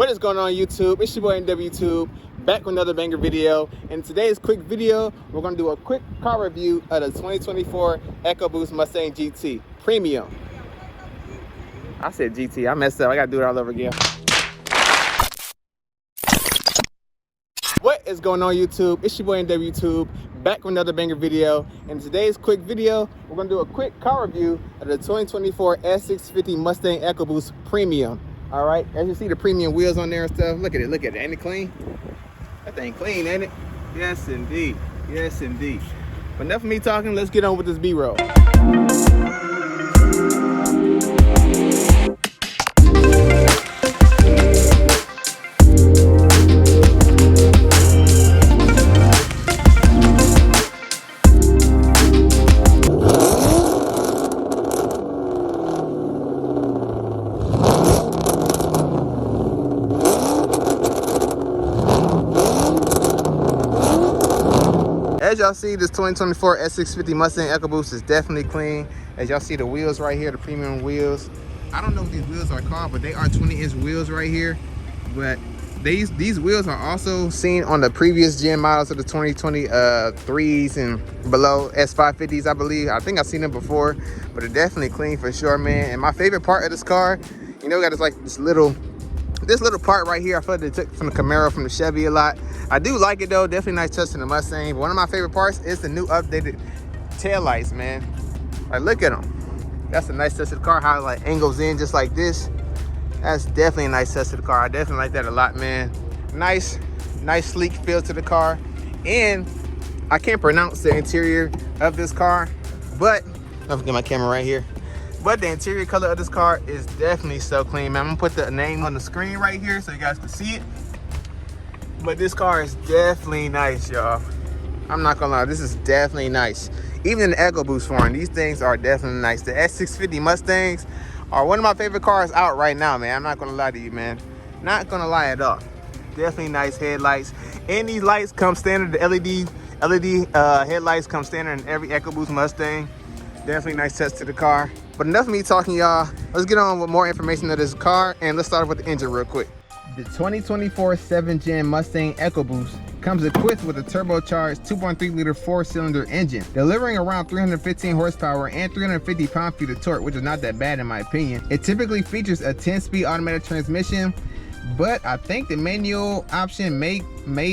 What is going on YouTube? It's your boy NWTube, back with another banger video. In today's quick video, we're going to do a quick car review of the 2024 Ecoboost Mustang GT Premium. I said GT, I messed up, I got to do it all over again. What is going on YouTube? It's your boy NWTube, back with another banger video. In today's quick video, we're going to do a quick car review of the 2024 S650 Mustang Ecoboost Premium. All right, as you see the premium wheels on there and stuff, look at it, ain't it clean? That thing clean, ain't it? Yes indeed, yes indeed. But enough of me talking, let's get on with this B-roll. As y'all see, this 2024 S650 Mustang Ecoboost is definitely clean. As y'all see the wheels right here, the premium wheels. I don't know what these wheels are called, but they are 20-inch wheels right here. But these wheels are also seen on the previous gen models of the 2023s and below S550s, I believe. I think I've seen them before, but they're definitely clean for sure, man. And my favorite part of this car, you know, we got this little part right here. I feel like they took from the Camaro, from the Chevy a lot. I do like it though, definitely nice touch to the Mustang. But one of my favorite parts is the new updated tail lights, man. Like, look at them. That's a nice touch to the car, how it like angles in just like this. That's definitely a nice touch to the car. I definitely like that a lot, man. Nice sleek feel to the car. And I can't pronounce the interior of this car, but I'll get my camera right here. But the interior color of this car is definitely so clean, man. I'm gonna put the name on the screen right here so you guys can see it. But this car is definitely nice, y'all. I'm not gonna lie, this is definitely nice. Even in the Ecoboost form, these things are definitely nice. The S650 Mustangs are one of my favorite cars out right now, man. I'm not gonna lie to you, man. Not gonna lie at all. Definitely nice headlights. And these lights come standard. The LED headlights come standard in every Ecoboost Mustang. Definitely nice touch to the car. But enough of me talking, y'all. Let's get on with more information of this car, and let's start off with the engine real quick. The 2024 7th Gen Mustang Ecoboost comes equipped with a turbocharged 2.3-liter 4-cylinder engine, delivering around 315 horsepower and 350 pound-feet of torque, which is not that bad in my opinion. It typically features a 10-speed automatic transmission, but I think the manual option may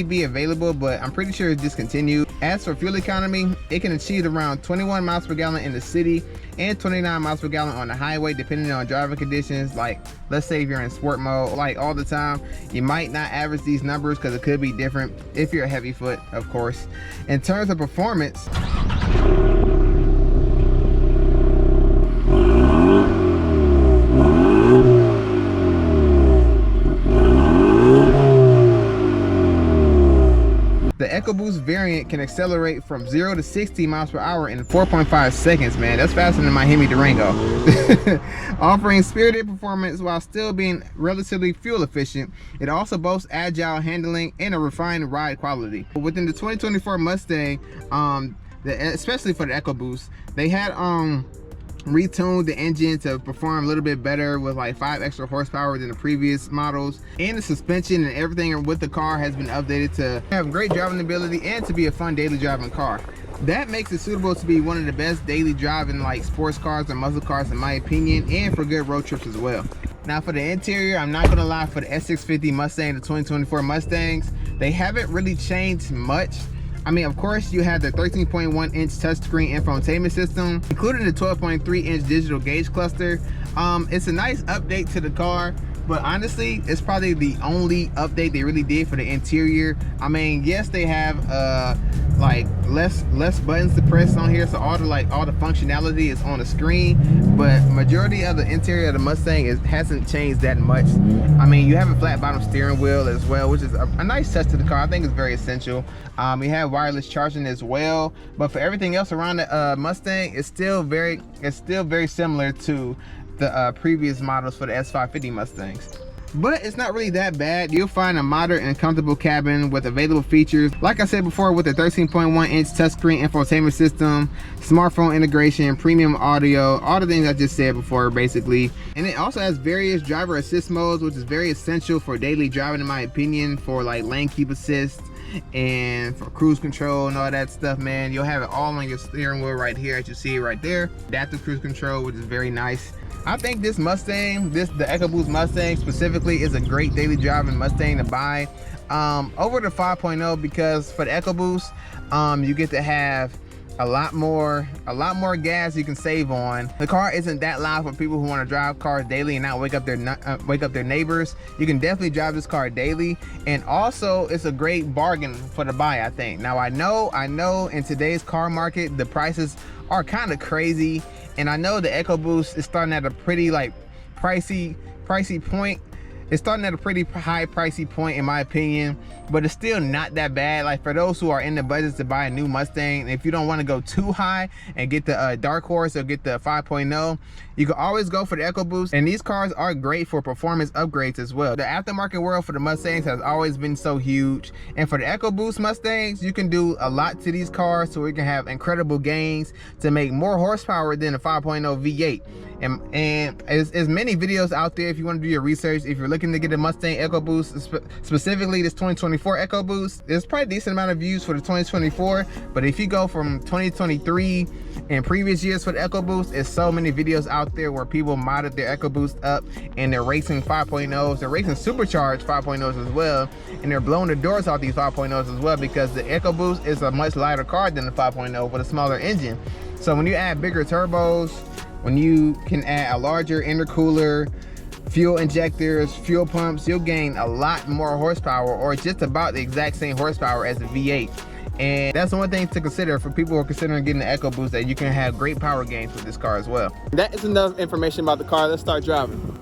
be available, but I'm pretty sure it's discontinued. As for fuel economy, it can achieve around 21 miles per gallon in the city and 29 miles per gallon on the highway, depending on driving conditions. Like, let's say if you're in sport mode, like all the time, you might not average these numbers because it could be different if you're a heavy foot, of course. In terms of performance, the Ecoboost variant can accelerate from 0 to 60 miles per hour in 4.5 seconds, man. That's faster than my Hemi Durango. Offering spirited performance while still being relatively fuel efficient, it also boasts agile handling and a refined ride quality. Within the 2024 Mustang, especially for the Ecoboost, they had retuned the engine to perform a little bit better with like 5 extra horsepower than the previous models, and the suspension and everything with the car has been updated to have great driving ability and to be a fun daily driving car. That makes it suitable to be one of the best daily driving like sports cars or muscle cars in my opinion, and for good road trips as well. Now for the interior, I'm not gonna lie, for the S650 Mustang, the 2024 Mustangs, they haven't really changed much. I mean, of course, you have the 13.1-inch touchscreen infotainment system, including the 12.3-inch digital gauge cluster. It's a nice update to the car, but honestly, it's probably the only update they really did for the interior. I mean, yes, they have like less buttons to press on here, so all the functionality is on the screen, but majority of the interior of the Mustang hasn't changed that much. I mean, you have a flat bottom steering wheel as well, which is a nice touch to the car. I think it's very essential. We have wireless charging as well, but for everything else around the Mustang, it's still very similar to the previous models for the S550 Mustangs. but it's not really that bad. You'll find a modern and comfortable cabin with available features. Like I said before, with a 13.1-inch touchscreen infotainment system, smartphone integration, premium audio, all the things I just said before basically. And it also has various driver assist modes, which is very essential for daily driving in my opinion, for like lane keep assist and for cruise control and all that stuff, man. You'll have it all on your steering wheel right here, as you see it right there. Adaptive cruise control, which is very nice. I think this Mustang, the Ecoboost Mustang specifically, is a great daily driving Mustang to buy over the 5.0, because for the Ecoboost, you get to have a lot more gas you can save on. The car isn't that loud for people who want to drive cars daily and not wake up their neighbors. You can definitely drive this car daily, and also it's a great bargain for the buy, I think. Now I know in today's car market the prices are kind of crazy, and I know the Ecoboost is starting at a pretty like pricey point. It's starting at a pretty high pricey point in my opinion, but it's still not that bad. Like for those who are in the budget to buy a new Mustang, if you don't want to go too high and get the Dark Horse or get the 5.0, you can always go for the Ecoboost, and these cars are great for performance upgrades as well. The aftermarket world for the Mustangs has always been so huge, and for the Ecoboost Mustangs, you can do a lot to these cars so we can have incredible gains to make more horsepower than a 5.0 V8. And there's many videos out there if you want to do your research. If you're looking to get a Mustang Ecoboost, specifically this 2024 Ecoboost, there's probably a decent amount of views for the 2024, but if you go from 2023 and previous years for the Ecoboost, there's so many videos out there where people modded their Ecoboost up and they're racing 5.0s, they're racing supercharged 5.0s as well, and they're blowing the doors off these 5.0s as well, because the Ecoboost is a much lighter car than the 5.0 with a smaller engine. So when you add bigger turbos, when you can add a larger intercooler, fuel injectors, fuel pumps, you'll gain a lot more horsepower, or just about the exact same horsepower as the V8. And that's one thing to consider for people who are considering getting the Ecoboost, that you can have great power gains with this car as well. That is enough information about the car. Let's start driving.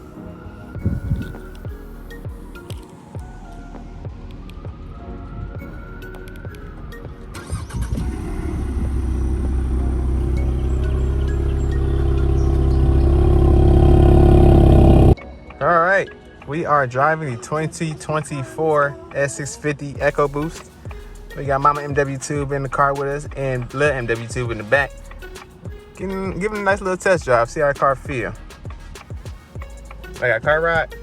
All right, we are driving the 2024 S650 Ecoboost. We got Mama MW Tube in the car with us and little MW Tube in the back. Giving a nice little test drive, see how the car feel. I got car ride.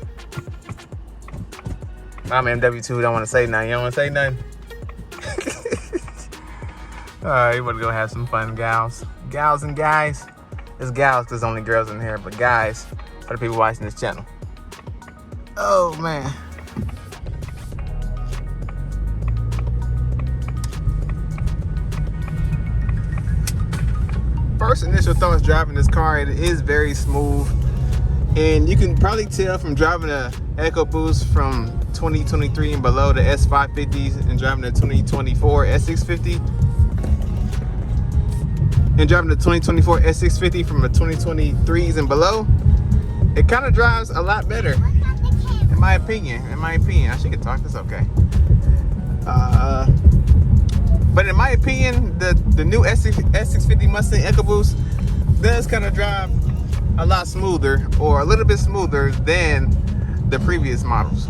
Mama MW Tube don't want to say nothing. You don't want to say nothing? All right, we're gonna go have some fun, gals. Gals and guys. It's gals because only girls in here, but guys for the people watching this channel. Oh man. First initial thoughts driving this car, it is very smooth, and you can probably tell from driving a Ecoboost from 2023 and below, the S550s, and driving the 2024 S650, and driving the 2024 S650 from the 2023s and below, it kind of drives a lot better. In my opinion, I should get talk. That's okay. But in my opinion, the new S650 Mustang Ecoboost does kind of drive a lot smoother, or a little bit smoother than the previous models.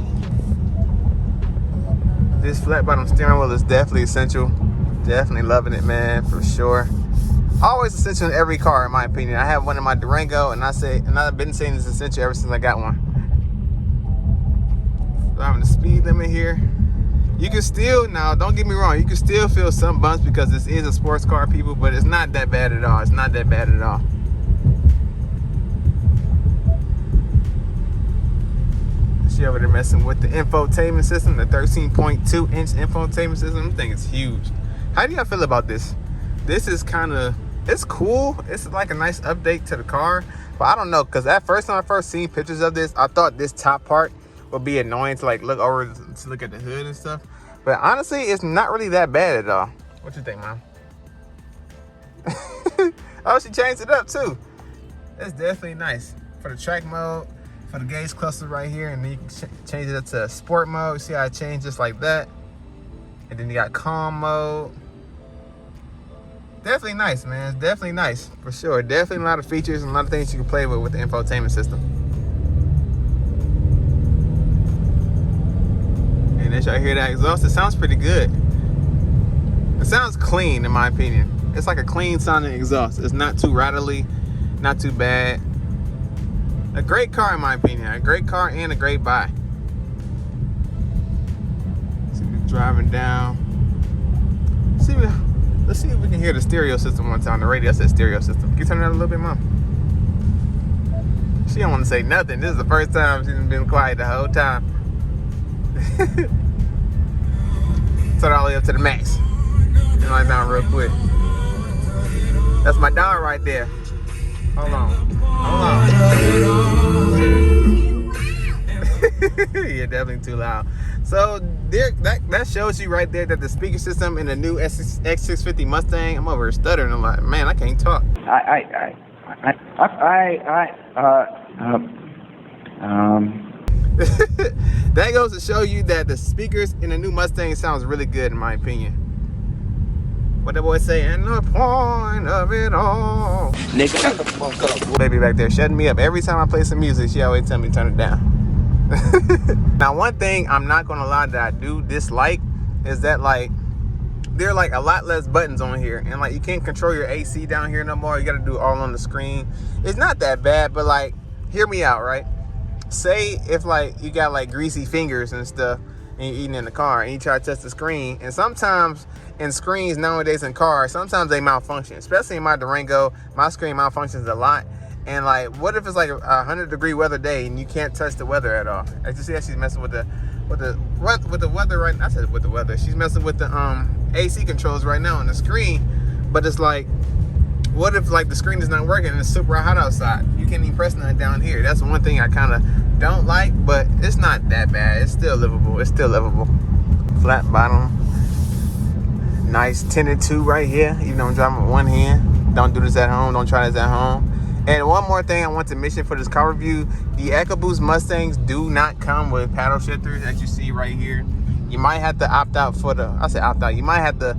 This flat bottom steering wheel is definitely essential. Definitely loving it, man, for sure. Always essential in every car, in my opinion. I have one in my Durango, and I've been saying it's essential ever since I got one. Driving the speed limit here. You can still, now don't get me wrong, you can still feel some bumps because this is a sports car, people, but it's not that bad at all. It's not that bad at all. She over there messing with the infotainment system, the 13.2-inch infotainment system. I think it's huge. How do y'all feel about this? This is kind of, it's cool. It's like a nice update to the car, but I don't know, because at first, when I first seen pictures of this, I thought this top part would be annoying to like look over to look at the hood and stuff, but honestly it's not really that bad at all. What you think, Mom? Oh, she changed it up too. That's definitely nice. For the track mode, for the gauge cluster right here, and then you can change it up to sport mode. See how I changed just like that, and then you got calm mode. Definitely nice, man. It's definitely nice for sure. Definitely a lot of features and a lot of things you can play with the infotainment system. as y'all hear that exhaust, it sounds pretty good. It sounds clean in my opinion. It's like a clean sounding exhaust. It's not too rattly, not too bad. A great car in my opinion. A great car and a great buy. See, we're driving down. Let's see if we can hear the stereo system one time. The radio says stereo system. Can you turn that a little bit, Mom? She don't want to say nothing. This is the first time she's been quiet the whole time. Turn it all the way up to the max. Turn it right down real quick. That's my dog right there. Hold on. Yeah, definitely too loud. So there, that shows you right there that the speaker system in the new S650 Mustang. I'm over here stuttering a lot. Man, I can't talk. That goes to show you that the speakers in the new Mustang sounds really good in my opinion. What the boy say? And the point of it all. Nigga, shut the fuck up. Baby back there shutting me up. Every time I play some music, she always tell me to turn it down. Now, one thing I'm not gonna lie that I do dislike is that like there are like a lot less buttons on here, and like you can't control your AC down here no more. You gotta do it all on the screen. It's not that bad, but like hear me out, right? Say if like you got like greasy fingers and stuff and you're eating in the car and you try to touch the screen, and sometimes in screens nowadays in cars, sometimes they malfunction, especially in my Durango. My screen malfunctions a lot. And like, what if it's like a 100-degree weather day and you can't touch the weather at all? As you see, she's messing with the weather right now. I said with the weather. She's messing with the AC controls right now on the screen. But it's like, what if like the screen is not working and it's super hot outside? You can't even press nothing down here. That's one thing I kind of don't like, but it's not that bad. It's still livable. It's still livable. Flat bottom. Nice 10 and 2 right here. Even though I'm driving with one hand. Don't do this at home. Don't try this at home. And one more thing I want to mention for this car review, the Ecoboost Mustangs do not come with paddle shifters, as you see right here. You might have to opt out for the, I say opt out, you might have to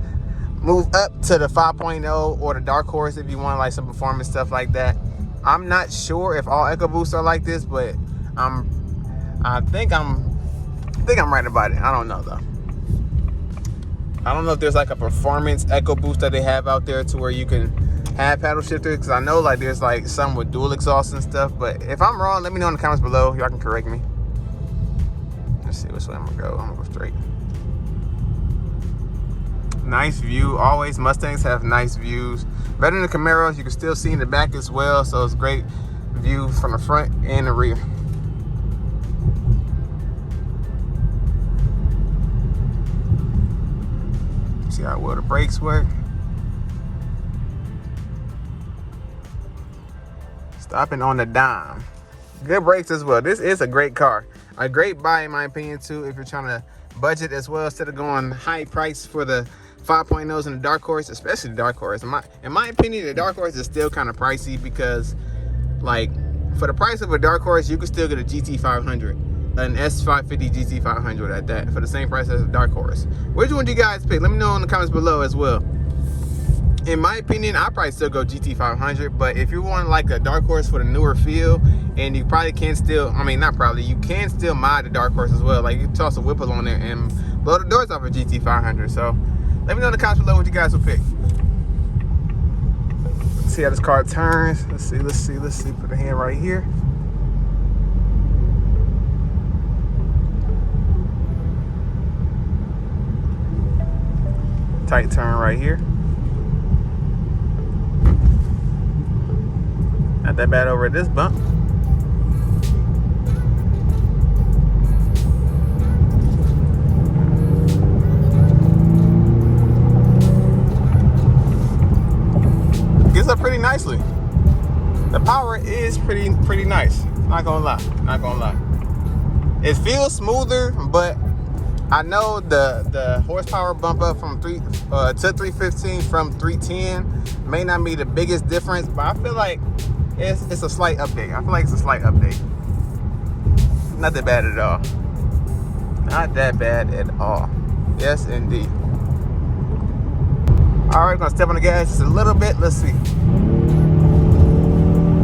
move up to the 5.0 or the Dark Horse if you want like some performance stuff like that. I'm not sure if all Ecoboosts are like this, but I think I'm right about it. I don't know though. I don't know if there's like a performance Ecoboost that they have out there to where you can have paddle shifters, because I know like there's like some with dual exhaust and stuff, but if I'm wrong, let me know in the comments below. Y'all can correct me. Let's see which way I'm gonna go. I'm gonna go straight. Nice view. Always Mustangs have nice views. Better than the Camaros. You can still see in the back as well, so it's great view from the front and the rear. See how well the brakes work. Stopping on the dime. Good brakes as well. This is a great car. A great buy in my opinion too, if you're trying to budget as well, instead of going high price for the 5.0s and the Dark Horse, especially the Dark Horse. In my opinion, the Dark Horse is still kind of pricey, because like for the price of a Dark Horse, you can still get a GT500, an S650 GT500 at that, for the same price as a Dark Horse. Which one do you guys pick? Let me know in the comments below as well. In my opinion, I'd probably still go GT500, but if you want like a Dark Horse for the newer feel, and you probably can still, I mean, not probably, you can still mod the Dark Horse as well. Like you can toss a Whipple on there and blow the doors off a GT500. So let me know in the comments below what you guys will pick. Let's see how this car turns. Let's see. Put the hand right here. Tight turn right here. Not that bad over at this bump. Gets up pretty nicely. The power is pretty nice. Not gonna lie. It feels smoother, but I know the horsepower bump up from 3 to 315 from 310 may not be the biggest difference, but I feel like it's a slight update. I feel like it's a slight update. Not that bad at all. Not that bad at all. Yes, indeed. All right, gonna step on the gas just a little bit. Let's see.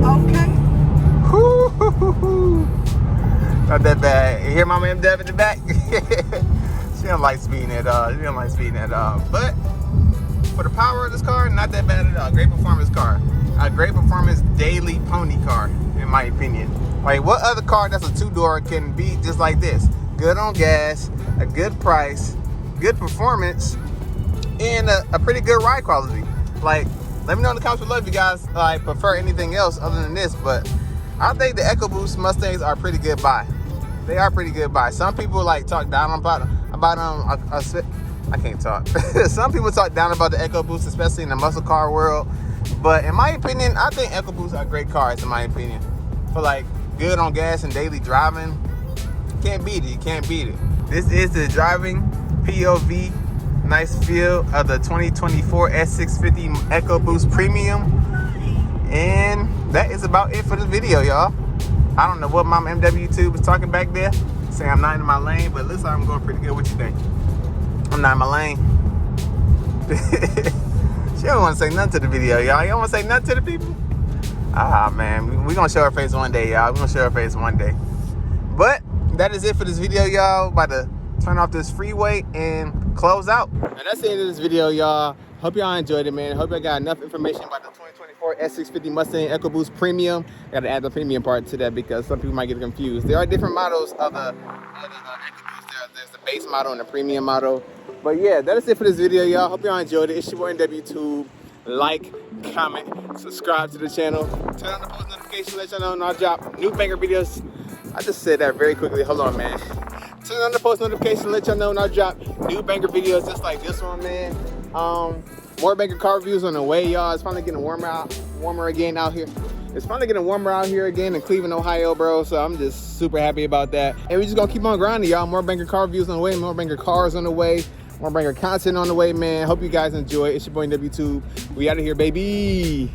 Okay. Not that bad. You hear my man Dev in the back? She don't like speeding at all. She don't like speeding at all. But for the power of this car, not that bad at all. Great performance car. A great performance daily pony car, in my opinion. Like, what other car that's a two-door can be just like this? Good on gas, a good price, good performance, and a pretty good ride quality. Like, let me know in the comments below if you guys like prefer anything else other than this. But I think the Ecoboost Mustangs are pretty good buy. They are pretty good buy. Some people like talk down about I can't talk. Some people talk down about the Ecoboost, especially in the muscle car world. But in my opinion, I think Ecoboost are great cars, in my opinion. For like good on gas and daily driving, can't beat it. You can't beat it. This is the driving POV, nice feel of the 2024 S650 Ecoboost Premium. And that is about it for this video, y'all. I don't know what Mama MW2 was talking back there, saying I'm not in my lane, but it looks like I'm going pretty good. What you think? I'm not in my lane. She don't want to say nothing to the video, y'all. You don't want to say nothing to the people? Ah, man. We're going to show her face one day, y'all. We're going to show her face one day. But that is it for this video, y'all. About to turn off this freeway and close out. And that's the end of this video, y'all. Hope y'all enjoyed it, man. Hope y'all got enough information about the 2024 S650 Mustang Ecoboost Premium. Got to add the premium part to that because some people might get confused. There are different models of the Ecoboost. There's the base model and the premium model. But yeah, that is it for this video, y'all. Hope y'all enjoyed it. It's your boy NW2. Like, comment, subscribe to the channel. Turn on the post notification, let y'all know when I drop new banger videos. I just said that very quickly. Hold on, man. Turn on the post notification, let y'all know when I drop new banger videos just like this one, man. More banger car reviews on the way, y'all. It's finally getting warmer again out here. It's finally getting warmer out here again in Cleveland, Ohio, bro. So I'm just super happy about that. And we're just gonna keep on grinding, y'all. More banger car reviews on the way, more banger cars on the way, more banger content on the way, man. Hope you guys enjoy. It's your boy W2. We out of here, baby.